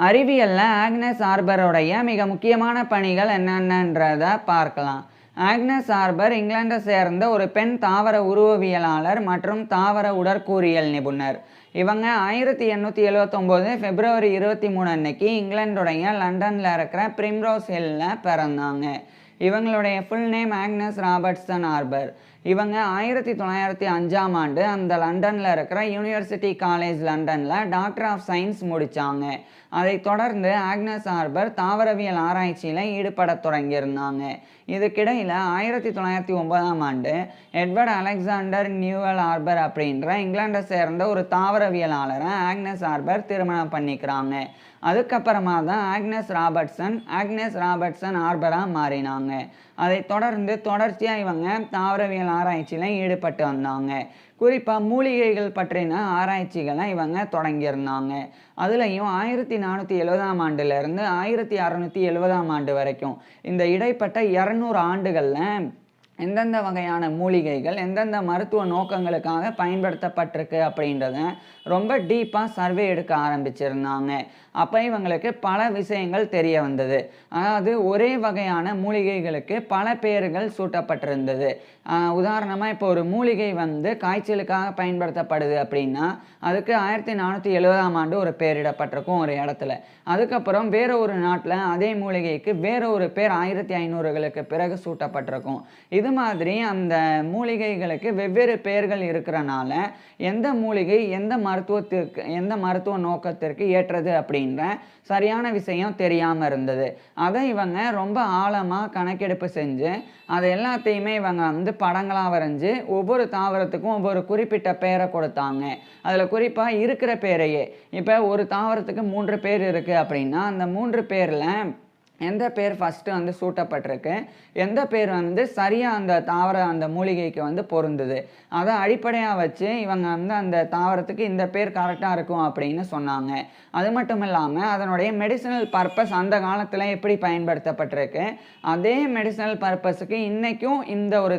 அறிவியல்ல Agnes ஆர்பரோடைய மிக முக்கியமான பணிகள் என்னென்னன்றத பார்க்கலாம். ஆக்னஸ் ஆர்பர் இங்கிலாந்தை சேர்ந்த ஒரு பெண் தாவர உருவவியலாளர் மற்றும் தாவர உடற்கூறியல் நிபுணர். இவங்க 1879 பிப்ரவரி 23 அன்னைக்கு இங்கிலாந்துடைய லண்டனில் இருக்கிற பிரிம்ரோஸ் ஹில்லில் பிறந்தாங்க. இவங்களுடைய full name Agnes Robertson Arbor. இவங்க 1905ஆம் ஆண்டு அந்த லண்டனில் இருக்கிற யூனிவர்சிட்டி காலேஜ் லண்டனில் டாக்டர் ஆஃப் சயின்ஸ் முடித்தாங்க. அதை தொடர்ந்து ஆக்னஸ் ஆர்பர் தாவரவியல் ஆராய்ச்சியில் ஈடுபட தொடங்கியிருந்தாங்க. இதுக்கிடையில் 1909ஆம் ஆண்டு எட்வர்ட் அலெக்சாண்டர் நியூவல் ஆர்பர் அப்படின்ற இங்கிலாண்டை சேர்ந்த ஒரு தாவரவியலாளரை ஆக்னஸ் ஆர்பர் திருமணம் பண்ணிக்கிறாங்க. அதுக்கப்புறமா தான் ஆக்னஸ் ராபர்ட்சன் ஆர்பராக மாறினாங்க. அதை தொடர்ந்து தொடர்ச்சியாக இவங்க தாவரவியல் ஆராய்ச்சியில் ஈடுபட்டு வந்தாங்க. குறிப்பாக மூலிகைகள் பற்றின ஆராய்ச்சிகளை இவங்க தொடங்கியிருந்தாங்க. அதுலேயும் 1470ஆம் ஆண்டுலேருந்து 1670ஆம் ஆண்டு வரைக்கும் இந்த இடைப்பட்ட 200 ஆண்டுகளில் எந்தெந்த வகையான மூலிகைகள் எந்தெந்த மருத்துவ நோக்கங்களுக்காக பயன்படுத்தப்பட்டிருக்கு அப்படின்றத ரொம்ப டீப்பாக சர்வே எடுக்க ஆரம்பிச்சிருந்தாங்க. அப்போ இவங்களுக்கு பல விஷயங்கள் தெரிய வந்தது. அதாவது ஒரே வகையான மூலிகைகளுக்கு பல பேர்கள் சூட்டப்பட்டிருந்தது. உதாரணமாக இப்போ ஒரு மூலிகை காய்ச்சலுக்காக பயன்படுத்தப்படுது அப்படின்னா அதுக்கு 1470ஆம் ஆண்டு ஒரு பேரிடப்பட்டிருக்கும் ஒரு இடத்துல. அதுக்கப்புறம் வேற ஒரு நாட்டில் அதே மூலிகைக்கு வேற ஒரு பேர் 1500களுக்கு பிறகு சூட்டப்பட்டிருக்கும். இது மாதிரி அந்த மூலிகைகளுக்கு வெவ்வேறு பெயர்கள் இருக்கிறனால எந்த மூலிகை எந்த மருத்துவ நோக்கத்திற்கு ஏற்றது அப்படின்ற சரியான விஷயம் தெரியாமல் இருந்தது. அதை இவங்க ரொம்ப ஆழமாக கணக்கெடுப்பு செஞ்சு அதை எல்லாத்தையுமே இவங்க படங்களாக வரைஞ்சி ஒவ்வொரு தாவரத்துக்கும் ஒவ்வொரு குறிப்பிட்ட பெயரை கொடுத்தாங்க. அதில் குறிப்பாக இருக்கிற பேரையே இப்போ ஒரு தாவரத்துக்கு 3 பேர் இருக்குது அப்படின்னா அந்த 3 பேரில் எந்த பேர் ஃபஸ்ட்டு சூட்டப்பட்டிருக்கு, எந்த பேர் சரியாக அந்த அந்த மூலிகைக்கு பொருந்துது, அதை அடிப்படையாக வச்சு இவங்க அந்த தாவரத்துக்கு இந்த பேர் கரெக்டாக இருக்கும் அப்படின்னு சொன்னாங்க. அது மட்டும் இல்லாமல் அதனுடைய மெடிசினல் பர்பஸ் அந்த காலத்தில் எப்படி பயன்படுத்தப்பட்டிருக்கு, அதே மெடிசினல் பர்பஸுக்கு இன்றைக்கும் இந்த ஒரு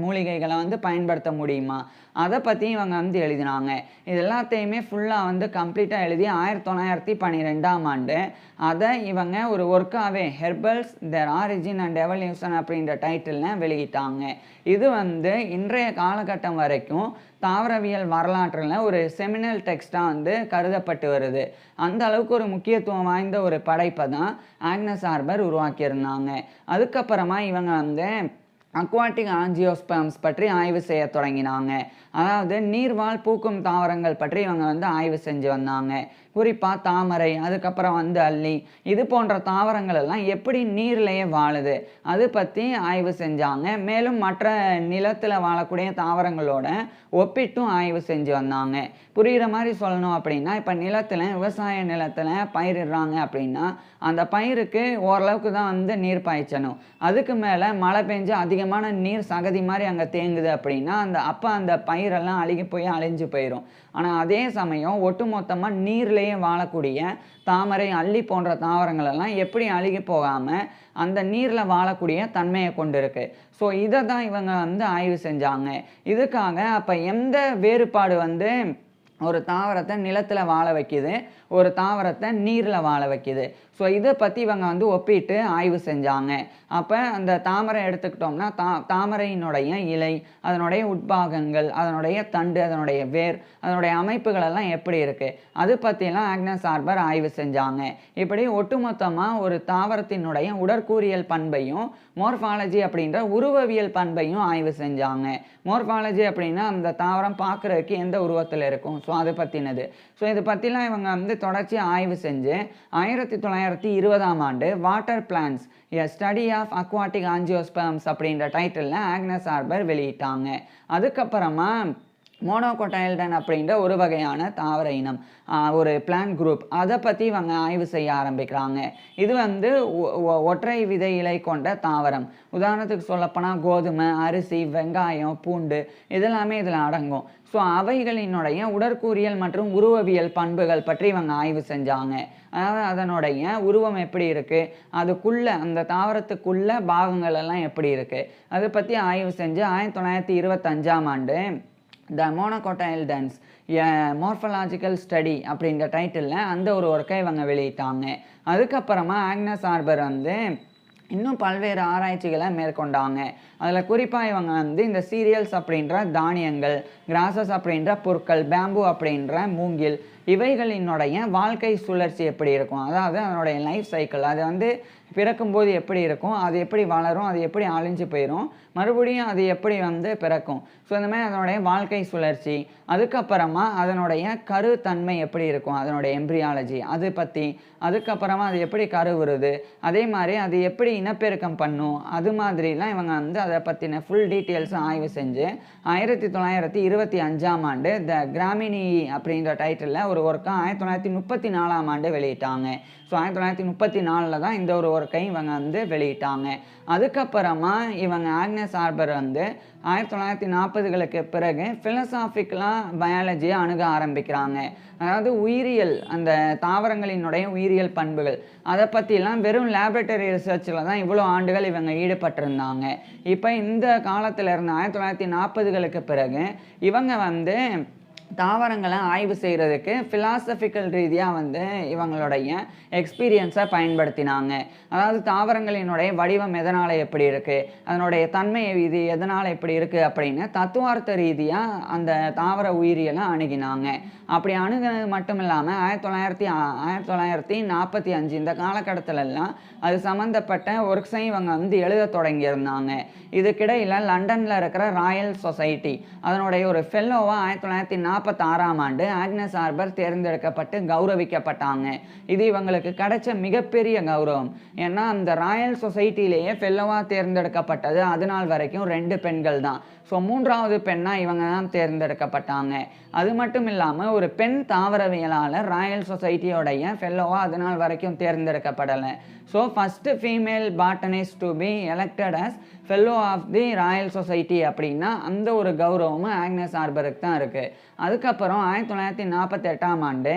மூலிகைகளை பயன்படுத்த முடியுமா, அதை பற்றி இவங்க எழுதினாங்க. இது எல்லாத்தையுமே ஃபுல்லாக கம்ப்ளீட்டாக எழுதி 1912ஆம் ஆண்டு அதை இவங்க ஒரு ஒர்க்காகவே herbals their origin and evolution அப்படின்ற டைட்டில்னு வெளியிட்டாங்க. இது இன்றைய காலகட்டம் வரைக்கும் தாவரவியல் வரலாற்றில் ஒரு செமினல் டெக்ஸ்டாக கருதப்பட்டு வருது. அந்த அளவுக்கு ஒரு முக்கியத்துவம் வாய்ந்த ஒரு படைப்பை தான் ஆக்னஸ் ஆர்பர் உருவாக்கியிருந்தாங்க. அதுக்கப்புறமா இவங்க அக்வாட்டிக் ஆஞ்சியோஸ்பர்ம்ஸ் பற்றி ஆய்வு செய்ய தொடங்கினாங்க. அதாவது நீர்வாழ் பூக்கும் தாவரங்கள் பற்றி இவங்க ஆய்வு செஞ்சு வந்தாங்க. குறிப்பாக தாமரை, அதுக்கப்புறம் அல்லி, இது போன்ற தாவரங்கள் எல்லாம் எப்படி நீர்லேயே வாழுது அது பற்றி ஆய்வு செஞ்சாங்க. மேலும் மற்ற நிலத்தில் வாழக்கூடிய தாவரங்களோட ஒப்பிட்டும் ஆய்வு செஞ்சு வந்தாங்க. புரிகிற மாதிரி சொல்லணும் அப்படின்னா இப்போ விவசாய நிலத்தில் பயிரிடுறாங்க அப்படின்னா அந்த பயிருக்கு ஓரளவுக்கு தான் நீர் பாய்ச்சணும். அதுக்கு மேலே மழை பெஞ்சு அதிகமான நீர் சகதி மாதிரி அங்கே தேங்குது அப்படின்னா அந்த பயிரெல்லாம் அழிஞ்சு போயிடும். ஆனால் அதே சமயம் ஒட்டுமொத்தமாக நீர்லேயே வாழக்கூடிய தாமரை, அல்லி போன்ற தாவரங்கள் எல்லாம் எப்படி அழுகி போகாமல் அந்த நீரில் வாழக்கூடிய தன்மையை கொண்டு இருக்கு. ஸோ இதை தான் இவங்க ஆய்வு செஞ்சாங்க. இதுக்காக அப்போ எந்த வேறுபாடு ஒரு தாவரத்தை நிலத்தில் வாழ வைக்குது, ஒரு தாவரத்தை நீரில் வாழ வைக்குது. ஸோ இதை பற்றி இவங்க ஒப்பிட்டு ஆய்வு செஞ்சாங்க. அப்போ அந்த தாமரை எடுத்துக்கிட்டோம்னா தாமரையினுடைய இலை, அதனுடைய உட்பாகங்கள், அதனுடைய தண்டு, அதனுடைய வேர், அதனுடைய அமைப்புகள் எல்லாம் எப்படி இருக்குது அது பற்றிலாம் ஆக்னஸ் ஆர்பர் ஆய்வு செஞ்சாங்க. இப்படி ஒட்டுமொத்தமாக ஒரு தாவரத்தினுடைய உடற்கூறியல் பண்பையும் மோர்ஃபாலஜி அப்படின்ற உருவவியல் பண்பையும் ஆய்வு செஞ்சாங்க. மோர்ஃபாலஜி அப்படின்னா அந்த தாவரம் பார்க்குறதுக்கு எந்த உருவத்தில் இருக்கும், ஸோ அதை பற்றினது. ஸோ இதை பற்றிலாம் இவங்க தொடர்ச்சியாக ஆய்வு செஞ்சு 1920ஆம் ஆண்டு water plants a study of aquatic angiosperms அப்படின்ற டைட்டிலில் ஆக்னஸ் ஆர்பர் வெளியிட்டாங்க. அதுக்கப்புறமா மோனோகோடைல்டன் அப்படின்ற ஒரு வகையான தாவர இனம், ஒரு பிளான்ட் குரூப், அதை பற்றி இவங்க ஆய்வு செய்ய ஆரம்பிக்கிறாங்க. இது ஒற்றை விதை இலை கொண்ட தாவரம். உதாரணத்துக்கு சொல்லப்போனால் கோதுமை, அரிசி, வெங்காயம், பூண்டு இதெல்லாமே இதில் அடங்கும். ஸோ அவைகளினுடைய உடற்கூறியல் மற்றும் உருவவியல் பண்புகள் பற்றி இவங்க ஆய்வு செஞ்சாங்க. அதாவது அதனுடைய உருவம் எப்படி இருக்குது, அதுக்குள்ளே அந்த தாவரத்துக்குள்ள பாகங்கள் எல்லாம் எப்படி இருக்குது அதை பற்றி ஆய்வு செஞ்சு 1925ஆம் ஆண்டு த மோனோகோட்டைல்டன்ஸ் மார்ஃபலாஜிக்கல் ஸ்டடி அப்படின்ற டைட்டிலில் அந்த ஒரு ஒர்க்கை இவங்க வெளியிட்டாங்க. அதுக்கப்புறமா ஆக்னஸ் ஆர்பர் வந்து இன்னும் பல்வேறு ஆராய்ச்சிகளை மேற்கொண்டாங்க. அதில் குறிப்பாக இவங்க வந்து இந்த சீரியல்ஸ் அப்படின்ற தானியங்கள், கிராசஸ் அப்படின்ற புற்கள், பேம்பு அப்படின்ற மூங்கில், இவைகளினுடைய வாழ்க்கை சுழற்சி எப்படி இருக்கும், அதாவது அதனுடைய லைஃப் சைக்கிள், அது வந்து பிறக்கும்போது எப்படி இருக்கும், அது எப்படி வளரும், அது எப்படி அழிஞ்சு போயிடும், மறுபடியும் அது எப்படி வந்து பிறக்கும். ஸோ இந்த மாதிரி அதனுடைய வாழ்க்கை சுழற்சி, அதுக்கப்புறமா அதனுடைய கருத்தன்மை எப்படி இருக்கும், அதனுடைய எம்ப்ரியாலஜி அது பற்றி, அதுக்கப்புறமா அது எப்படி கருவுறுது, அதே மாதிரி அது எப்படி இனப்பெருக்கம் பண்ணும், அது மாதிரிலாம் இவங்க வந்து அதை பற்றின ஃபுல் டீட்டெயில்ஸும் ஆய்வு செஞ்சு 1925ஆம் ஆண்டு த கிராமினி அப்படின்ற டைட்டிலில் ஒரு ஒர்க்கை 1934ஆம் ஆண்டு வெளியிட்டாங்க. ஸோ 1934 தான் இந்த ஒரு ஒர்க்கை இவங்க வந்து வெளியிட்டாங்க. அதுக்கப்புறமா இவங்க ஆக்னஸ் ஆர்பர் வந்து 1940களுக்கு பிறகு ஃபிலசாபிக்கலாக பயாலஜியை அணுக ஆரம்பிக்கிறாங்க. அதாவது உயிரியல், அந்த தாவரங்களினுடைய உயிரியல் பண்புகள், அதை பற்றிலாம் வெறும் லேபரட்டரி ரிசர்ச்சில் தான் இவ்வளோ ஆண்டுகள் இவங்க ஈடுபட்டிருந்தாங்க. இப்போ இந்த காலத்தில் இருந்து 1940களுக்கு பிறகு இவங்க வந்து தாவரங்களை ஆய்வு செய்கிறதுக்கு ஃபிலாசபிக்கல் ரீதியாக வந்து இவங்களுடைய எக்ஸ்பீரியன்ஸை பயன்படுத்தினாங்க. அதாவது தாவரங்களினுடைய வடிவம் எதனால் எப்படி இருக்குது, அதனுடைய தன்மை இது எதனால் எப்படி இருக்குது அப்படின்னு தத்துவார்த்த ரீதியாக அந்த தாவர உயிரியலை அணுகினாங்க. அப்படி அணுகினது மட்டும் இல்லாமல் 1945 இந்த காலகட்டத்திலெல்லாம் அது சம்மந்தப்பட்ட ஒர்க்ஸையும் இவங்க வந்து எழுத தொடங்கியிருந்தாங்க. இதுக்கிடையில் லண்டனில் இருக்கிற ராயல் சொசைட்டி அதனுடைய ஒரு ஃபெல்லோவாக 1946ஆம் ஆண்டு ஆக்னஸ் ஆர்பர் தேர்ந்தெடுக்கப்பட்டு கௌரவிக்கப்பட்டாங்க. இது இவங்களுக்கு கிடைச்ச மிகப்பெரிய கௌரவம். ஏன்னா அந்த ராயல் சொசைட்டிலேயே ஃபெல்லோவாக தேர்ந்தெடுக்கப்பட்டது அது நாள் வரைக்கும் 2 பெண்கள் தான். ஸோ 3வது பெண்ணாக இவங்க தான் தேர்ந்தெடுக்கப்பட்டாங்க. அது மட்டும் இல்லாமல் ஒரு பெண் தாவரவியலாளர் ராயல் சொசைட்டியோடைய ஃபெல்லோவாக அது நாள் வரைக்கும் தேர்ந்தெடுக்கப்படலை. So first female botanist to be elected as fellow of the Royal Society அப்படின்னா அந்த ஒரு கௌரவமும் ஆக்னஸ் ஆர்பருக்கு தான் இருக்குது. அதுக்கப்புறம் 1948ஆம் ஆண்டு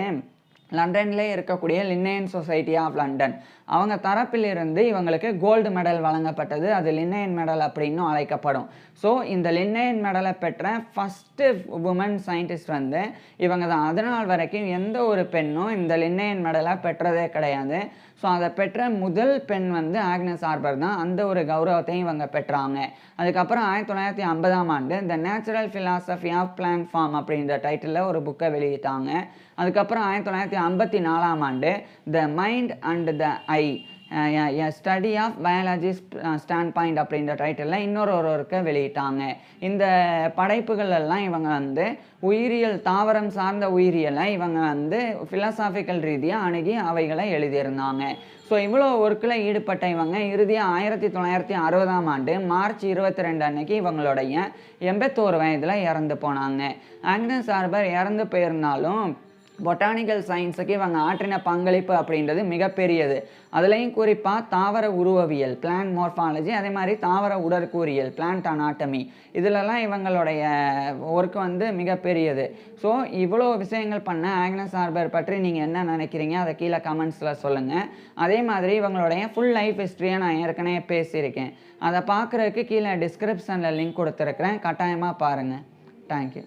லண்டன்லேயே இருக்கக்கூடிய லின்னேயன் சொசைட்டி ஆஃப் லண்டன் அவங்க தரப்பிலிருந்து இவங்களுக்கு கோல்டு மெடல் வழங்கப்பட்டது. அது லின்னேயன் மெடல் அப்படின்னும் அழைக்கப்படும். ஸோ இந்த லின்னேயன் மெடலை பெற்ற ஃபஸ்ட்டு உமன் சயின்டிஸ்ட் வந்து இவங்க தான். அதனால் வரைக்கும் எந்த ஒரு பெண்ணும் இந்த லின்னேயன் மெடலை பெற்றதே கிடையாது. ஸோ அதை பெற்ற முதல் பெண் வந்து ஆக்னஸ் ஆர்பர் தான். அந்த ஒரு கௌரவத்தையும் இவங்க பெற்றாங்க. அதுக்கப்புறம் 1950ஆம் ஆண்டு the natural philosophy of plant form அப்படின்ற டைட்டிலில் ஒரு புக்கை வெளியிட்டாங்க. அதுக்கப்புறம் 1954ஆம் ஆண்டு the mind and the eye study of biology stand point அப்படின்ற டைட்டிலில் இன்னொரு ஒருவருக்கு வெளியிட்டாங்க. இந்த படைப்புகள் எல்லாம் இவங்க வந்து உயிரியல், தாவரம் சார்ந்த உயிரியலை இவங்க வந்து ஃபிலசாபிக்கல் ரீதியாக அணுகி அவைகளை எழுதியிருந்தாங்க. ஸோ இவ்வளோ ஒர்க்கில் ஈடுபட்ட இவங்க இறுதியாக 1960ஆம் ஆண்டு மார்ச் 22 அன்னைக்கு இவங்களுடைய 81 வயதில் இறந்து போனாங்க. ஆக்னஸ் ஆர்பர் இறந்து போயிருந்தாலும் பொட்டானிக்கல் சயின்ஸுக்கு இவங்க ஆற்றின பங்களிப்பு அப்படின்றது மிகப்பெரியது. அதுலேயும் குறிப்பாக தாவர உருவவியல், பிளான்ட் மார்ஃபாலஜி, அதே மாதிரி தாவர உடற்கூறியல், பிளான்ட் அனாட்டமி, இதிலெல்லாம் இவங்களுடைய ஒர்க் வந்து மிகப்பெரியது. ஸோ இவ்வளோ விஷயங்கள் பண்ண ஆக்னஸ் ஆர்பர் பற்றி நீங்கள் என்ன நினைக்கிறீங்க அதை கீழே கமெண்ட்ஸில் சொல்லுங்கள். அதே மாதிரி இவங்களுடைய ஃபுல் லைஃப் ஹிஸ்ட்ரியை நான் ஏற்கனவே பேசியிருக்கேன். அதை பார்க்குறதுக்கு கீழே டிஸ்கிரிப்ஷனில் லிங்க் கொடுத்துருக்குறேன், கட்டாயமாக பாருங்கள். தேங்க்யூ.